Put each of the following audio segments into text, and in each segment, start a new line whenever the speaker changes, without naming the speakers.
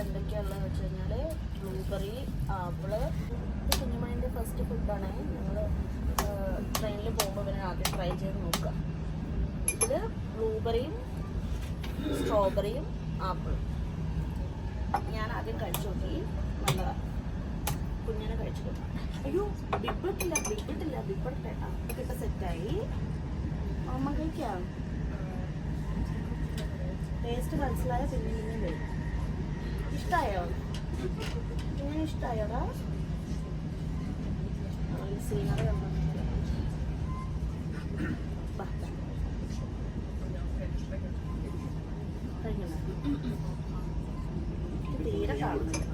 എന്തൊക്കെയാണെന്ന് വെച്ച് കഴിഞ്ഞാൽ ബ്ലൂബെറി, ആപ്പിള്. കുഞ്ഞുമണിൻ്റെ ഫസ്റ്റ് ഫുഡാണ്. ഞങ്ങൾ ട്രെയിനിൽ പോകുമ്പോൾ പിന്നെ ആദ്യം ട്രൈ ചെയ്ത് നോക്കുക. ഇതിൽ ബ്ലൂബെറിയും സ്ട്രോബെറിയും ആപ്പിളും ഞാൻ ആദ്യം കഴിച്ചു നോക്കി. നല്ലതാണ്. കുഞ്ഞിനെ കഴിച്ചു നോക്കി. അയ്യോ ബിബിട്ടില്ല ബിബിട്ടേട്ടാ ഇതൊക്കെ സെറ്റായി. അമ്മ കഴിക്കാം. ടേസ്റ്റ് മനസ്സിലായ പിന്നെ വരും. ഇഷ്ടമായോ? ഇങ്ങനെ ഇഷ്ടമായോടാ? സീനറി കണ്ടോ? തീരെ കാണുന്നില്ല.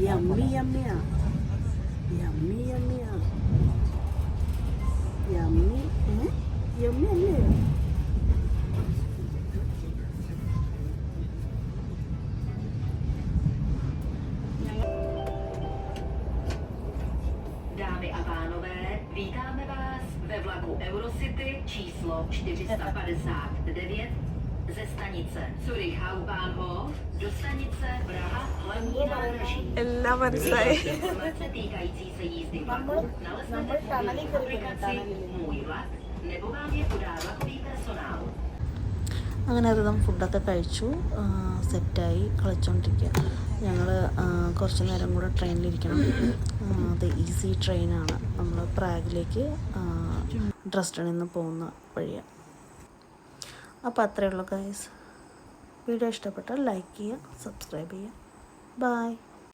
Yummy, yummy, yummy, yummy, yummy, yummy അല്ലേ?
Dámy a pánové, vítáme vás ve vlaku Eurocity číslo 459 ze stanice Zurich Hauptbahnhof do stanice Praha hlavní nádraží.
എല്ലാം മനസ്സിലായി.
Informace týkající se jízdy vlaku naleznete v aplikaci Můj vlak nebo vám je podá vlakový personál.
അങ്ങനെ അതും ഫുഡൊക്കെ കഴിച്ചു. സെറ്റായി കളിച്ചുകൊണ്ടിരിക്കുക. ഞങ്ങൾ കുറച്ച് നേരം കൂടെ ട്രെയിനിലിരിക്കണം. അത് ഈസി ട്രെയിനാണ്. നമ്മൾ പ്രാഗിലേക്ക് ഡ്രസ്ഡണിൽ നിന്ന് പോകുന്ന വഴിയാണ്. അപ്പോൾ അത്രയേ ഉള്ളൂ ഗൈസ്. വീഡിയോ ഇഷ്ടപ്പെട്ടാൽ ലൈക്ക് ചെയ്യുക, സബ്സ്ക്രൈബ് ചെയ്യുക. ബൈ.